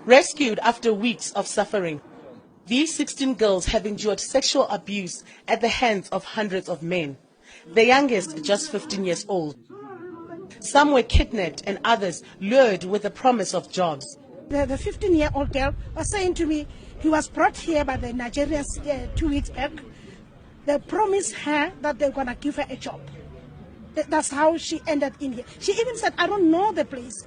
Rescued after weeks of suffering, these 16 girls have endured sexual abuse at the hands of hundreds of men, the youngest just 15 years old. Some were kidnapped and others lured with the promise of jobs. The 15-year-old girl was saying to me, he was brought here by the Nigerians 2 weeks back. They promised her that they're going to give her a job. That's how she ended in here. She even said, I don't know the place.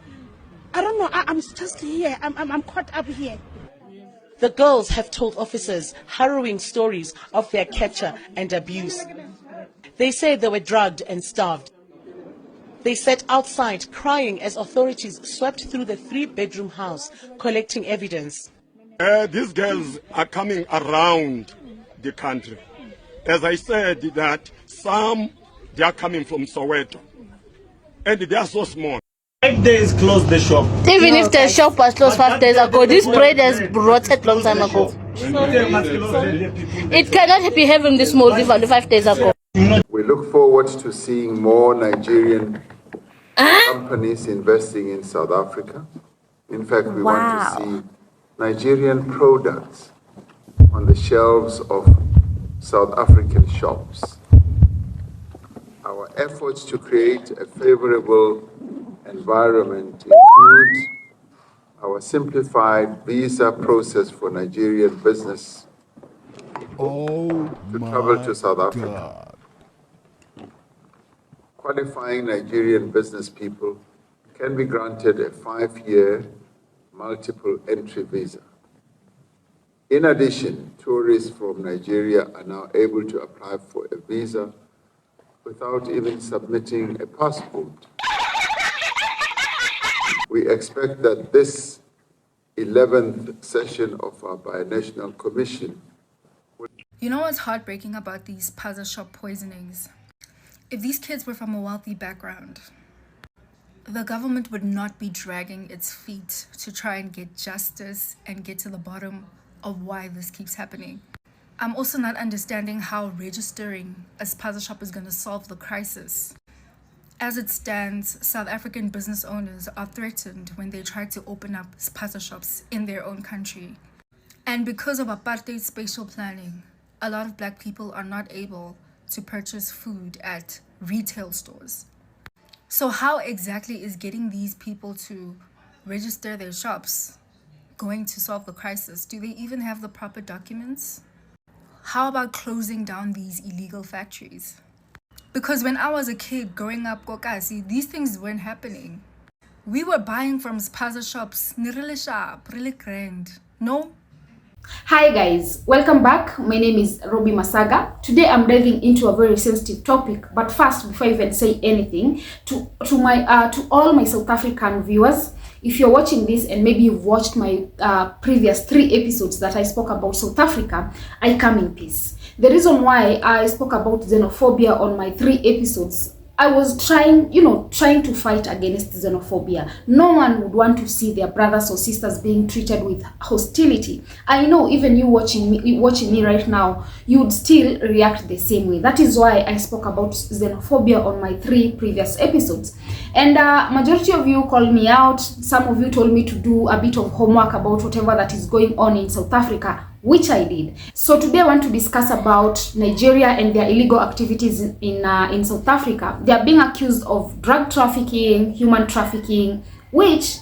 I don't know, I'm just here, I'm caught up here. The girls have told officers harrowing stories of their capture and abuse. They say they were drugged and starved. They sat outside crying as authorities swept through the 3-bedroom house collecting evidence. These girls are coming around the country. As I said, that some, they are coming from Soweto, and they are so small. 5 days closed the shop. Even if the shop was closed 5 days ago, this bread has rotted long time ago. It cannot be having this mold even 5 days ago. We look forward to seeing more Nigerian companies investing in South Africa. In fact, we want to see Nigerian products on the shelves of South African shops. Our efforts to create a favorable environment include our simplified visa process for Nigerian business to travel to South Africa. Qualifying Nigerian business people can be granted a 5-year multiple entry visa. In addition, tourists from Nigeria are now able to apply for a visa without even submitting a passport. We expect that this 11th session of our binational commission will... You know what's heartbreaking about these puzzle shop poisonings? If these kids were from a wealthy background, the government would not be dragging its feet to try and get justice and get to the bottom of why this keeps happening. I'm also not understanding how registering a puzzle shop is going to solve the crisis. As it stands, South African business owners are threatened when they try to open up puzzle shops in their own country. And because of apartheid spatial planning, a lot of black people are not able to purchase food at retail stores. So how exactly is getting these people to register their shops going to solve the crisis? Do they even have the proper documents? How about closing down these illegal factories? Because when I was a kid growing up, Kokasi, these things weren't happening. We were buying from puzzle shops, really sharp, really grand. No? Hi guys, welcome back. My name is Robi Masaga. Today I'm diving into a very sensitive topic, but first, before I even say anything, to all my South African viewers, if you're watching this and maybe you've watched my previous 3 episodes that I spoke about South Africa, I come in peace. The reason why I spoke about xenophobia on my 3 episodes, I was trying to fight against xenophobia. No one would want to see their brothers or sisters being treated with hostility. I know even you watching me right now, you would still react the same way. That is why I spoke about xenophobia on my 3 previous episodes. And majority of you called me out. Some of you told me to do a bit of homework about whatever that is going on in South Africa, which I did. So today I want to discuss about Nigeria and their illegal activities in South Africa. They are being accused of drug trafficking, human trafficking, which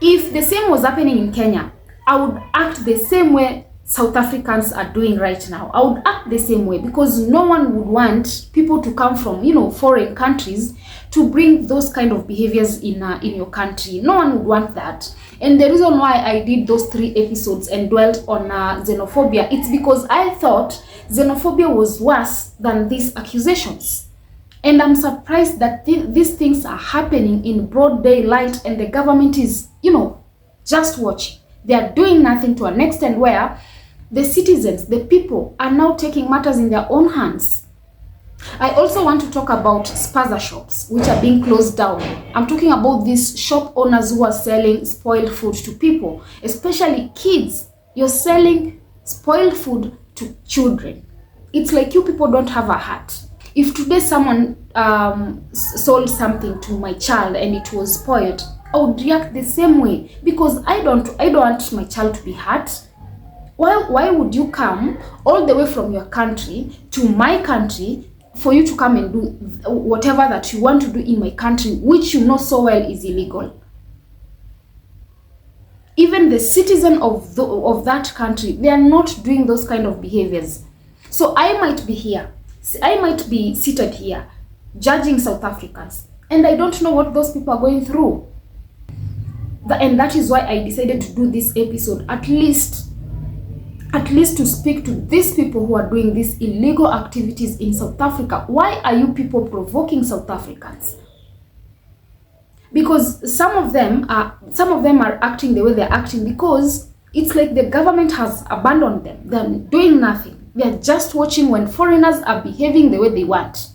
if the same was happening in Kenya, I would act the same way South Africans are doing right now. I would act the same way because no one would want people to come from, foreign countries to bring those kind of behaviors in your country. No one would want that. And the reason why I did those 3 episodes and dwelt on xenophobia, it's because I thought xenophobia was worse than these accusations. And I'm surprised that these things are happening in broad daylight and the government is, just watching. They are doing nothing to an extent where the citizens, the people, are now taking matters in their own hands. I also want to talk about spaza shops, which are being closed down. I'm talking about these shop owners who are selling spoiled food to people, especially kids. You're selling spoiled food to children. It's like you people don't have a heart. If today someone sold something to my child and it was spoiled, I would react the same way, because I don't want my child to be hurt. Why would you come all the way from your country to my country for you to come and do whatever that you want to do in my country, which you know so well is illegal? Even the citizen of that country, they are not doing those kind of behaviors. So I might be here, I might be seated here judging South Africans, and I don't know what those people are going through. And that is why I decided to do this episode, at least to speak to these people who are doing these illegal activities in South Africa. Why are you people provoking South Africans? Because some of them are acting the way they're acting because it's like the government has abandoned them. They're doing nothing. They're just watching when foreigners are behaving the way they want.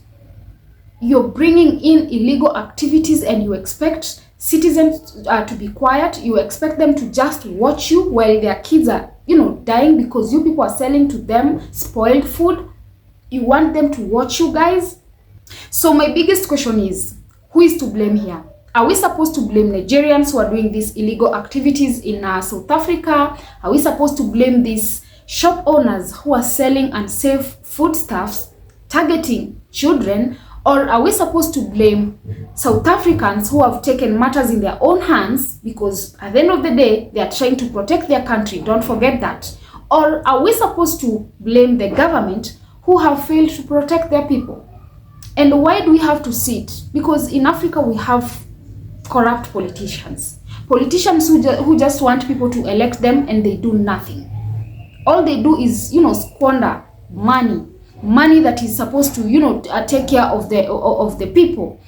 You're bringing in illegal activities and you expect citizens to be quiet. You expect them to just watch you while their kids are, dying because you people are selling to them spoiled food. You want them to watch you guys? So my biggest question is, who is to blame here? Are we supposed to blame Nigerians who are doing these illegal activities in South Africa? Are we supposed to blame these shop owners who are selling unsafe foodstuffs, targeting children? Or are we supposed to blame South Africans who have taken matters in their own hands because at the end of the day, they are trying to protect their country? Don't forget that. Or are we supposed to blame the government who have failed to protect their people? And why do we have to sit? Because in Africa, we have corrupt politicians. Politicians who just want people to elect them and they do nothing. All they do is, squander money that is supposed to, take care of the people.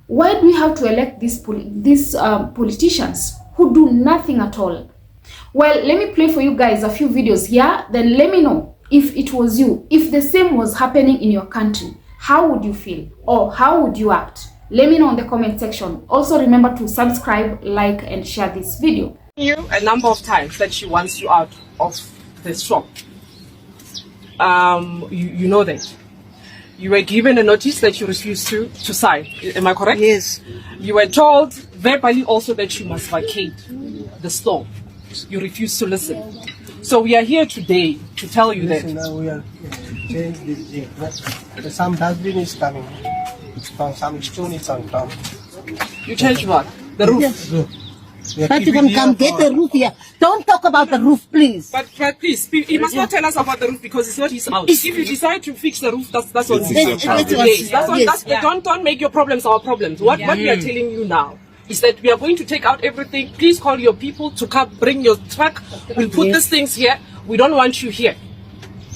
Why do we have to elect these politicians who do nothing at all? Well, let me play for you guys a few videos here. Then let me know if it was you. If the same was happening in your country, how would you feel? Or how would you act? Let me know in the comment section. Also remember to subscribe, like, and share this video. You a number of times that she wants you out of the shop. You know that. You were given a notice that you refused to sign. Am I correct? Yes. You were told verbally also that you must vacate the store. You refused to listen. So we are here today to tell you that. We are change this. Some dustbin is coming. Some stone is on top. You changed what? The roof. Yes. But you can come get the roof here. Don't talk about the roof, please. But please, he must not tell us about the roof because it's not his house. If you decide to fix the roof, that's on you. Don't make your problems our problems. What we are telling you now is that we are going to take out everything. Please call your people to come, bring your truck. We'll put these things here. We don't want you here.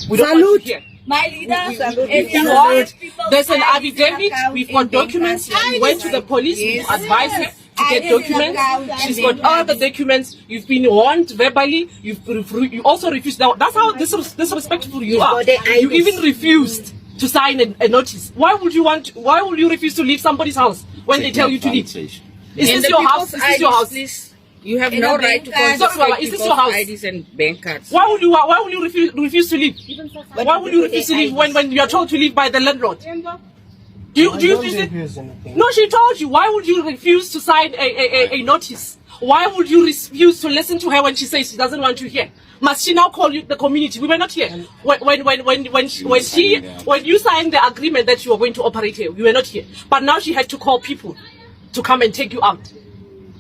We don't want you here. My leader, if you want, there's an affidavit. We've got documents. We went to the police. We advised her to get documents. She's got all the documents. You've been warned verbally. You also refused. Now, that's how disrespectful you are. You even refused to sign a notice. Why would you refuse to leave somebody's house when they tell you to leave? Is this your house? Is this your house? You have no right to confiscate is this your house? IDs and bank cards. Why would you refuse to leave? Why would you refuse to leave when you are told to leave by the landlord? Do you refuse? No, she told you. Why would you refuse to sign a notice? Why would you refuse to listen to her when she says she doesn't want you here? Must she now call you the community? We were not here when you signed the agreement that you were going to operate here. We were not here, but now she had to call people to come and take you out.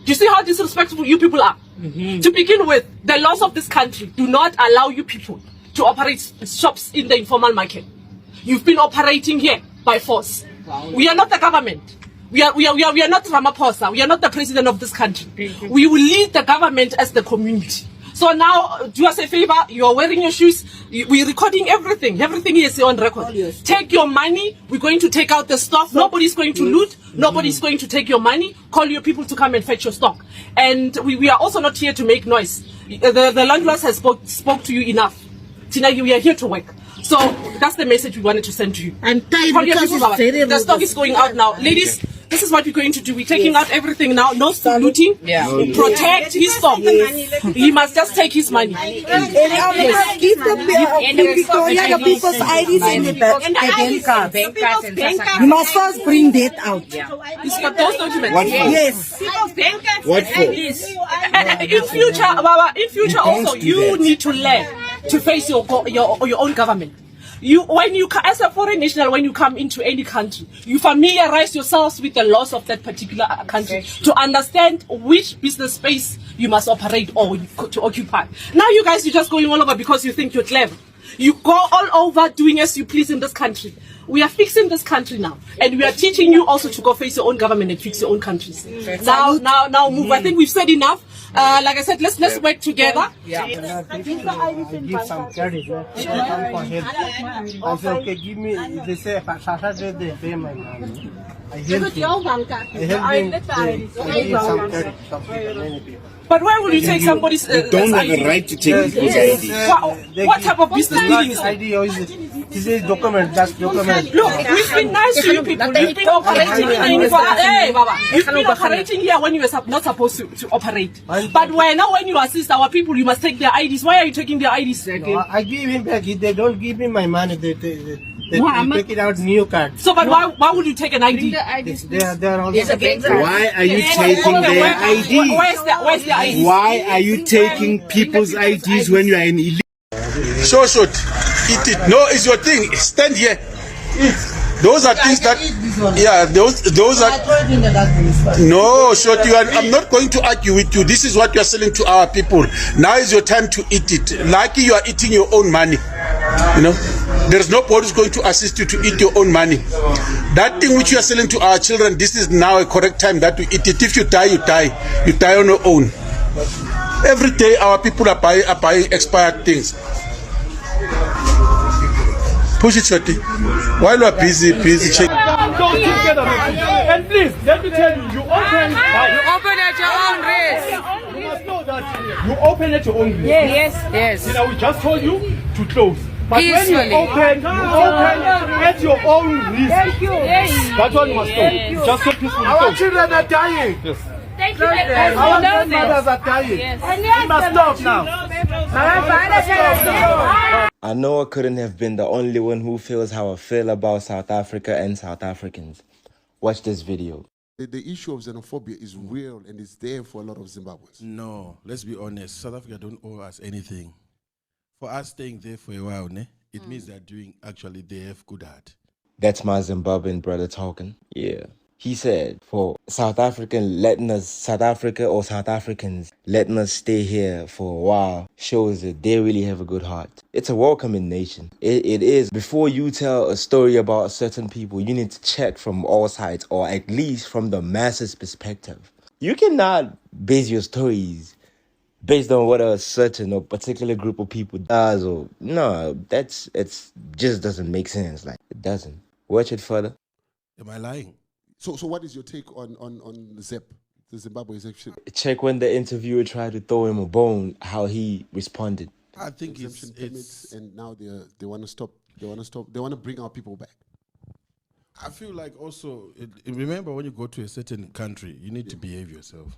Do you see how disrespectful you people are? To begin with, the laws of this country do not allow you people to operate shops in the informal market. You've been operating here by force. We are not the government. We are not Ramaphosa. We are not the president of this country. We will lead the government as the community. So now, do us a favor. You are wearing your shoes. We're recording everything. Everything is on record. Take your money. We're going to take out the stuff. Nobody's going to loot. Nobody's going to take your money. Call your people to come and fetch your stock. And we are also not here to make noise. The landlord has spoke to you enough. Tina, we are here to work. So that's the message we wanted to send to you. I'm tired because it's very the stock is going out now. Ladies, This is what we're going to do. We're taking out everything now. No looting. Yeah. Protect his farm. He must just take his money. Give the people's IDs in the bank cards. You must first bring that out. It's for those documents. What for? Yes. What for? In future, Baba, in future also, you need to learn to face your own government. As a foreign national, when you come into any country, you familiarize yourselves with the laws of that particular country to understand which business space you must operate or to occupy. Now you guys, you're just going all over because you think you're clever. You go all over doing as you please in this country. We are fixing this country now, and we are teaching you also to go face your own government and fix your own countries. Now move. I think we've said enough. Like I said, let's work together. Yeah. I give some credit. Come for help. I say, okay, give me. They say, Saturday they pay my money. I help him. I give some credit. Many people. But why would you take somebody's You don't have a right to take people's ID. What type of business meeting is that? ID or is it? This is document, that's document. Look, we've been nice to you people. We've been operating You've been operating here when you were not supposed to operate. But now when you assist our people, you must take their IDs. Why are you taking their IDs? No, I give him back. They don't give me my money. They take it out new card. So, but why would you take an ID? They are also. Why are you taking their ID? Where's the ID? Why are you taking people's IDs when you are in illegal? So should eat it. No, it's your thing. Stand here. Those are things that, yeah, those are. No, Short, I'm not going to argue with you. This is what you are selling to our people. Now is your time to eat it. Lucky you are eating your own money. You know, there is nobody who's going to assist you to eat your own money. That thing which you are selling to our children, this is now a correct time that to eat it. If you die, you die. You die on your own. Every day our people are buying expired things. Push it, Shorty. While you are busy checking. And please, let me tell you, you open at your own risk. You must know that you open at your own risk. Yes. You know, we just told you to close. But Peacefully. when you open at your own risk. Thank you. That's what you must know. Just so peacefully. Our children are dying. Yes. Thank you. Our grandmothers are dying. We must stop now. I know I couldn't have been the only one who feels how I feel about South Africa and South Africans. Watch this video. The issue of xenophobia is real and it's there for a lot of Zimbabweans. No, let's be honest. South Africa don't owe us anything. For us staying there for a while, it means they're doing, actually, they have good heart. That's my Zimbabwean brother talking. Yeah. He said, for South Africa or South Africans letting us stay here for a while shows that they really have a good heart. It's a welcoming nation. It is. Before you tell a story about certain people, you need to check from all sides, or at least from the masses' perspective. You cannot base your stories based on what a certain or particular group of people does, or no, it just doesn't make sense. Like, it doesn't. Watch it further. Am I lying? So what is your take on ZEP, the Zimbabwe exemption? Check when the interviewer tried to throw him a bone, how he responded. I think it's and now they want to stop. They want to bring our people back. I feel like also, remember when you go to a certain country, you need to behave yourself.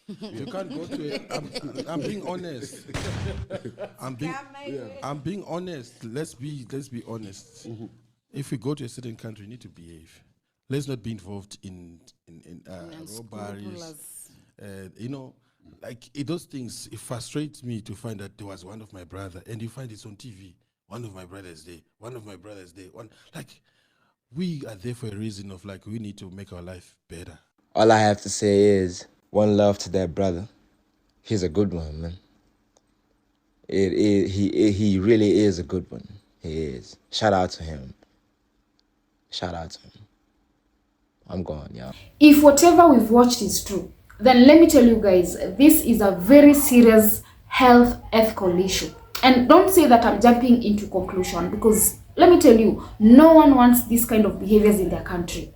You can't go to I'm being honest. I'm being honest. Let's be honest. Mm-hmm. If we go to a certain country, you need to behave. Let's not be involved in robberies. Those things, it frustrates me to find that there was one of my brother, and you find it's on TV. One of my brothers there. We are there for a reason of we need to make our life better. All I have to say is, one love to that brother. He's a good one, man. He really is a good one. He is. Shout out to him. I'm gone, y'all. If whatever we've watched is true, then let me tell you guys, this is a very serious health ethical issue. And don't say that I'm jumping into conclusion, because let me tell you, no one wants this kind of behaviors in their country.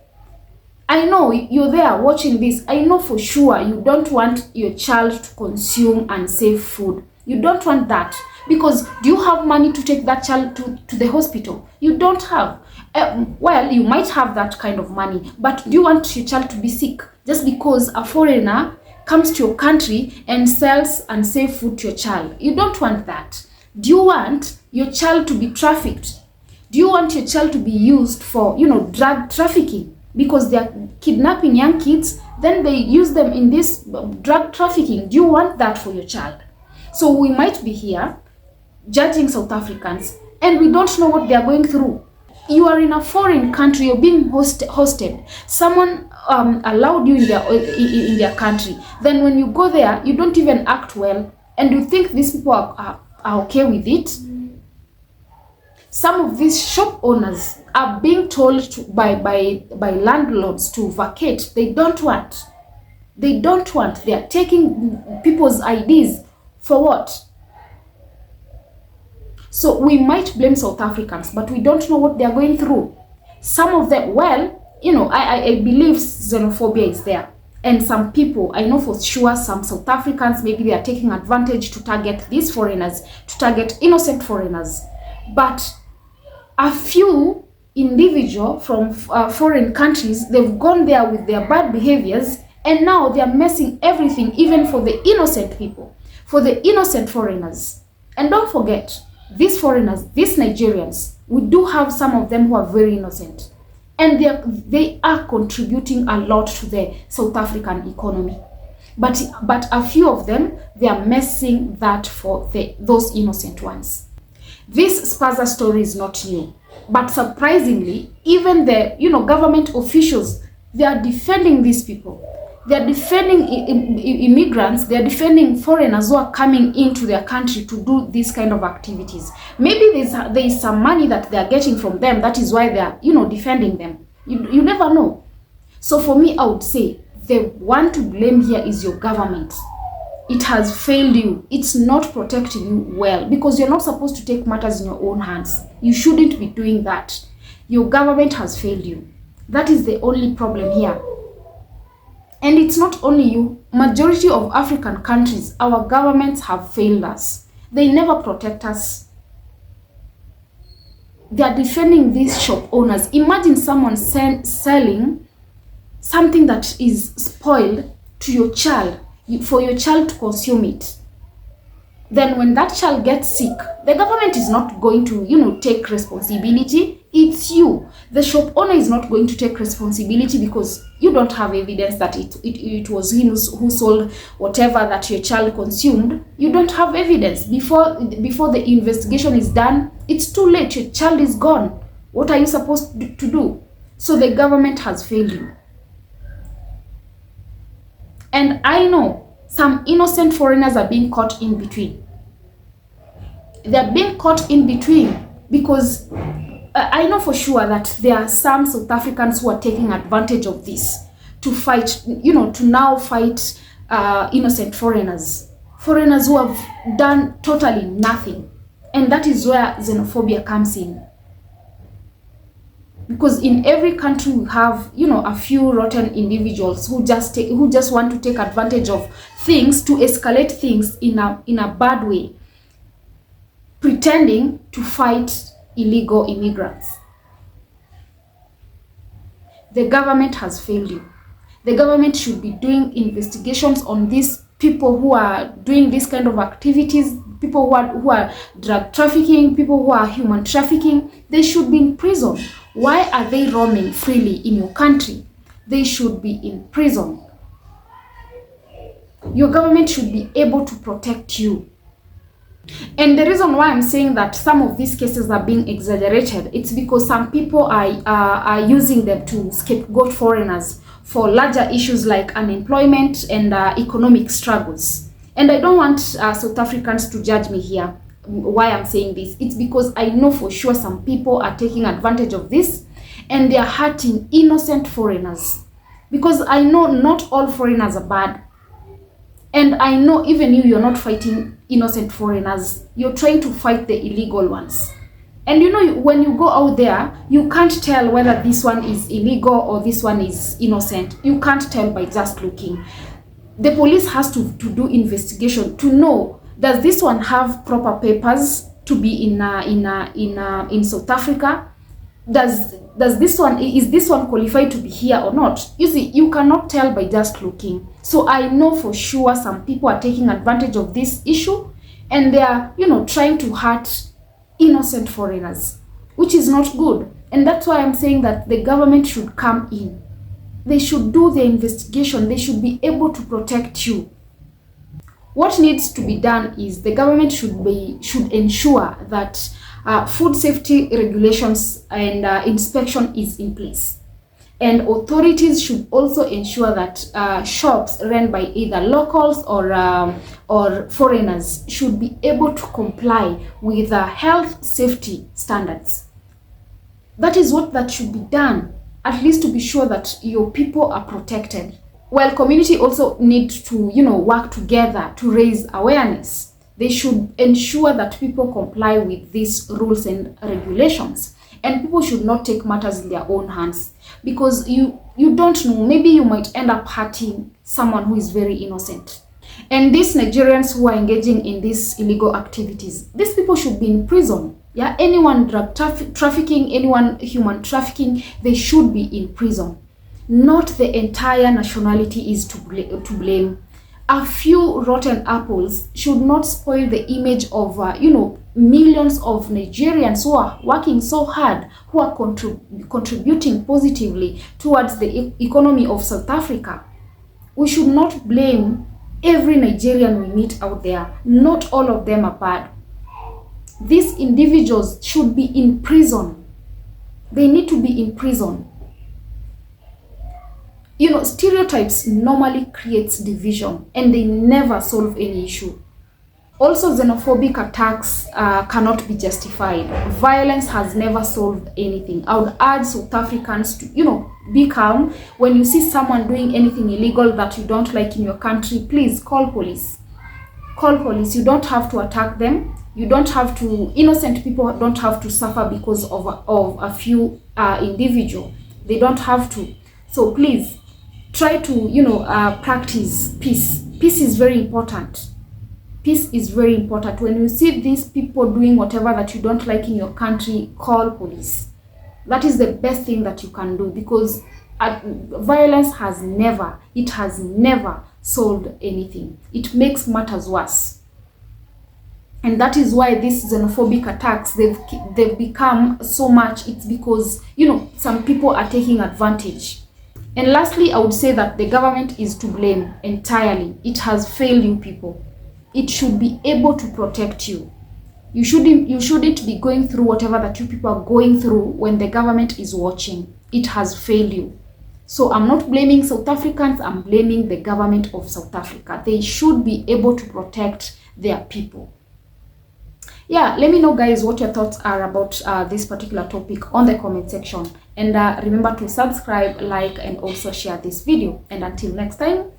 I know you're there watching this. I know for sure you don't want your child to consume unsafe food. You don't want that, because do you have money to take that child to the hospital? You don't have. Well, you might have that kind of money, but do you want your child to be sick just because a foreigner comes to your country and sells unsafe food to your child? You don't want that. Do you want your child to be trafficked? Do you want your child to be used for, drug trafficking? Because they are kidnapping young kids, then they use them in this drug trafficking. Do you want that for your child? So we might be here judging South Africans and we don't know what they are going through. You are in a foreign country, you're being hosted. Someone allowed you in their country. Then when you go there, you don't even act well, and you think these people are okay with it. Some of these shop owners are being told by landlords to vacate. They don't want. They are taking people's IDs for what? So we might blame South Africans, but we don't know what they are going through. Some of them, I believe xenophobia is there. And some people, I know for sure, some South Africans, maybe they are taking advantage to target these foreigners, to target innocent foreigners. But a few individuals from foreign countries, they've gone there with their bad behaviors, and now they are messing everything, even for the innocent people, for the innocent foreigners. And don't forget, these foreigners, these Nigerians, we do have some of them who are very innocent. And they are contributing a lot to the South African economy. But a few of them, they are messing that for those innocent ones. This Spaza story is not new. But surprisingly, even the government officials, they are defending these people. They are defending immigrants. They are defending foreigners who are coming into their country to do these kind of activities. Maybe there is some money that they are getting from them. That is why they are, defending them. You never know. So for me, I would say the one to blame here is your government. It has failed you. It's not protecting you well, because you're not supposed to take matters in your own hands. You shouldn't be doing that. Your government has failed you. That is the only problem here. And it's not only you. Majority of African countries, our governments have failed us. They never protect us. They are defending these shop owners. Imagine someone selling something that is spoiled to your child, for your child to consume it. Then when that child gets sick, the government is not going to, take responsibility. It's you. The shop owner is not going to take responsibility because you don't have evidence that it was him who sold whatever that your child consumed. You don't have evidence. Before the investigation is done, it's too late. Your child is gone. What are you supposed to do? So the government has failed you. And I know some innocent foreigners are being caught in between. They're being caught in between because I know for sure that there are some South Africans who are taking advantage of this to fight, to now fight innocent foreigners. Foreigners who have done totally nothing. And that is where xenophobia comes in. Because in every country we have, a few rotten individuals who just want to take advantage of things, to escalate things in a bad way, pretending to fight illegal immigrants. The government has failed you. The government should be doing investigations on these people who are doing this kind of activities, people who are drug trafficking, people who are human trafficking. They should be in prison. Why are they roaming freely in your country? They should be in prison. Your government should be able to protect you. And the reason why I'm saying that some of these cases are being exaggerated, it's because some people are using them to scapegoat foreigners for larger issues like unemployment and economic struggles. And I don't want South Africans to judge me here. Why I'm saying this, it's because I know for sure some people are taking advantage of this and they are hurting innocent foreigners. Because I know not all foreigners are bad. And I know even you're not fighting innocent foreigners. You're trying to fight the illegal ones. And when you go out there, you can't tell whether this one is illegal or this one is innocent. You can't tell by just looking. The police has to do investigation to know, does this one have proper papers to be in South Africa? is this one qualified to be here or not? You see, you cannot tell by just looking. So I know for sure some people are taking advantage of this issue, and they are, trying to hurt innocent foreigners, which is not good. And that's why I'm saying that the government should come in. They should do the investigation. They should be able to protect you. What needs to be done is the government should ensure that food safety regulations and inspection is in place. And authorities should also ensure that shops run by either locals or foreigners should be able to comply with health safety standards. That is what that should be done, at least to be sure that your people are protected. Well, community also need to, work together to raise awareness. They should ensure that people comply with these rules and regulations. And people should not take matters in their own hands, because you don't know, maybe you might end up hurting someone who is very innocent. And these Nigerians who are engaging in these illegal activities, these people should be in prison. Yeah, anyone drug trafficking, anyone human trafficking, they should be in prison. Not the entire nationality is to blame. A few rotten apples should not spoil the image of, millions of Nigerians who are working so hard, who are contributing positively towards the economy of South Africa. We should not blame every Nigerian we meet out there. Not all of them are bad. These individuals should be in prison. They need to be in prison. Stereotypes normally creates division, and they never solve any issue. Also, xenophobic attacks cannot be justified. Violence has never solved anything. I would urge South Africans to, be calm. When you see someone doing anything illegal that you don't like in your country, please call police. Call police. You don't have to attack them. You don't have to, innocent people don't have to suffer because of a few individuals. They don't have to. So please, try to, practice peace. Peace is very important. Peace is very important. When you see these people doing whatever that you don't like in your country, call police. That is the best thing that you can do, because violence has never solved anything. It makes matters worse. And that is why these xenophobic attacks, they've become so much. It's because, some people are taking advantage. And lastly, I would say that the government is to blame entirely. It has failed you people. It should be able to protect you. You shouldn't be going through whatever that you people are going through when the government is watching. It has failed you. So I'm not blaming South Africans, I'm blaming the government of South Africa. They should be able to protect their people. Yeah, let me know guys what your thoughts are about this particular topic on the comment section. And remember to subscribe, like, and also share this video. And until next time,